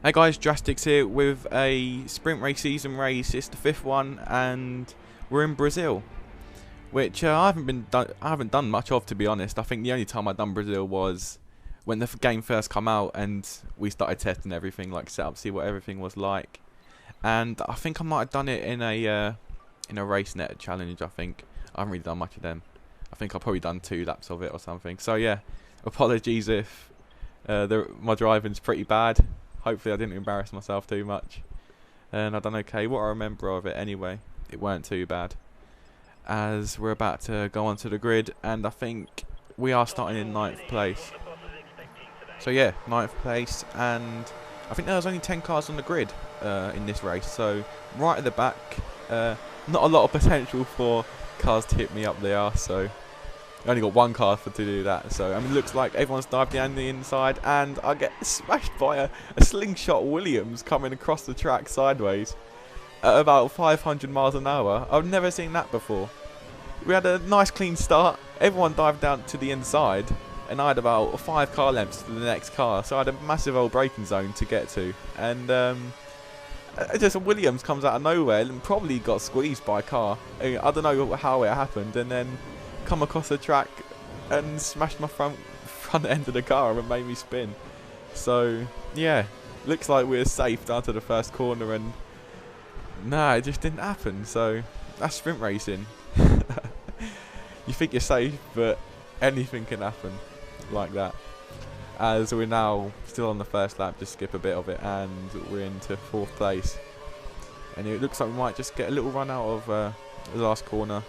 Hey guys, Drastics here with a sprint race season race. It's the 5th one, and we're in Brazil, which I haven't done much of, to be honest. I think the only time I've done Brazil was when the game first come out and we started testing everything, like set up, see what everything was like. And I think I might have done it in a race net challenge. I think I haven't really done much of them. I think I've probably done 2 laps of it or something. So yeah, apologies if my driving's pretty bad. Hopefully I didn't embarrass myself too much. And I've done okay. What I remember of it anyway, it weren't too bad. As we're about to go onto the grid, and I think we are starting in 9th place. So yeah, 9th place, and I think there was only 10 cars on the grid in this race. So right at the back, not a lot of potential for cars to hit me up there. So I only got 1 car to do that. So I mean, it looks like everyone's dived down the inside, and I get smashed by a slingshot Williams coming across the track sideways at about 500 miles an hour. I've never seen that before. We had a nice clean start. Everyone dived down to the inside, and I had about 5 car lengths to the next car. So I had a massive old braking zone to get to, and just a Williams comes out of nowhere and probably got squeezed by a car. I don't know how it happened, and then come across the track and smashed my front end of the car and made me spin. So yeah, looks like we're safe down to the first corner, and nah, it just didn't happen. So that's sprint racing. You think you're safe, but anything can happen like that. As we're now still on the first lap, just skip a bit of it, and we're into 4th place. And it looks like we might just get a little run out of the last corner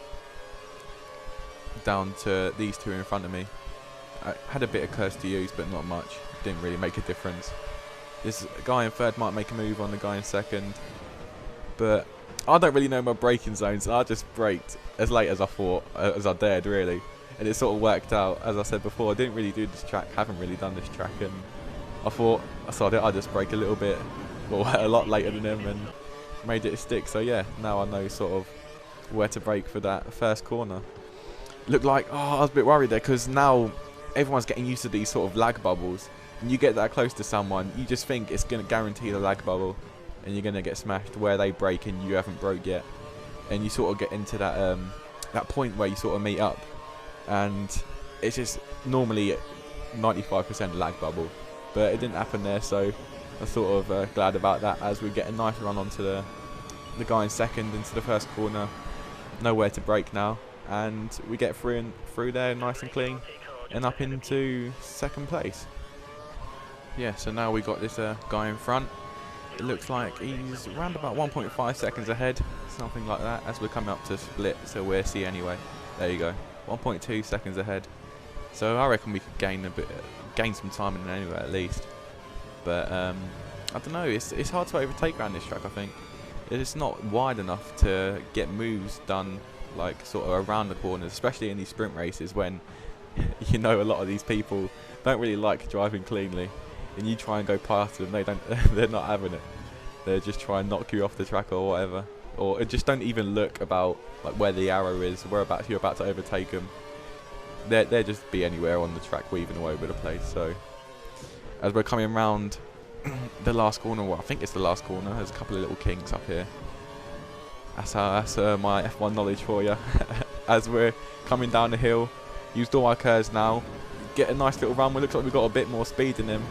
down to these 2 in front of me. I had a bit of curse to use, but not much. Didn't really make a difference. This guy in 3rd might make a move on the guy in 2nd, but I don't really know my braking zones. I just braked as late as I thought, as I dared really, and it sort of worked out. As I said before, I didn't really do this track, haven't really done this track, and I thought, so I'll just brake a little bit, well, a lot later than him, and made it stick. So yeah, now I know sort of where to brake for that first corner. Looked like, I was a bit worried there, because now everyone's getting used to these sort of lag bubbles, and you get that close to someone, you just think it's going to guarantee the lag bubble, and you're going to get smashed where they brake and you haven't broke yet, and you sort of get into that that point where you sort of meet up, and it's just normally 95% lag bubble, but it didn't happen there. So I'm sort of glad about that, as we get a nice run onto the guy in 2nd into the first corner. Nowhere to brake now, and we get through there nice and clean, and up into 2nd place. Yeah, so now we got this guy in front. It looks like he's around about 1.5 seconds ahead, something like that, as we're coming up to split. So we're C anyway. There you go, 1.2 seconds ahead. So I reckon we could gain some time in anyway at least. But I don't know. It's hard to overtake around this track. I think it's not wide enough to get moves done, like sort of around the corners, especially in these sprint races when you know a lot of these people don't really like driving cleanly, and you try and go past them, they're not having it. They're just trying to knock you off the track or whatever, or just don't even look about like where the arrow is, whereabouts you're about to overtake them. They're just be anywhere on the track, weaving all over the place. So as we're coming around the last corner, well, I think it's the last corner, there's a couple of little kinks up here. That's my F1 knowledge for you. As we're coming down the hill, used all our curves now, get a nice little run. It looks like we've got a bit more speed than him,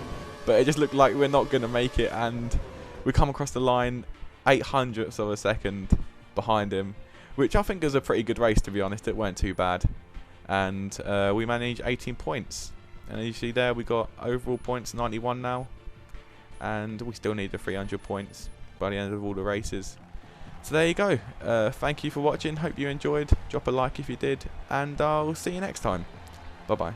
but it just looked like we're not going to make it, and we come across the line 0.08 of a second behind him, which I think is a pretty good race, to be honest. It weren't too bad, and we managed 18 points, and as you see there, we got overall points 91 now, and we still need the 300 points by the end of all the races. So there you go. Thank you for watching. Hope you enjoyed. Drop a like if you did, and I'll see you next time. Bye bye.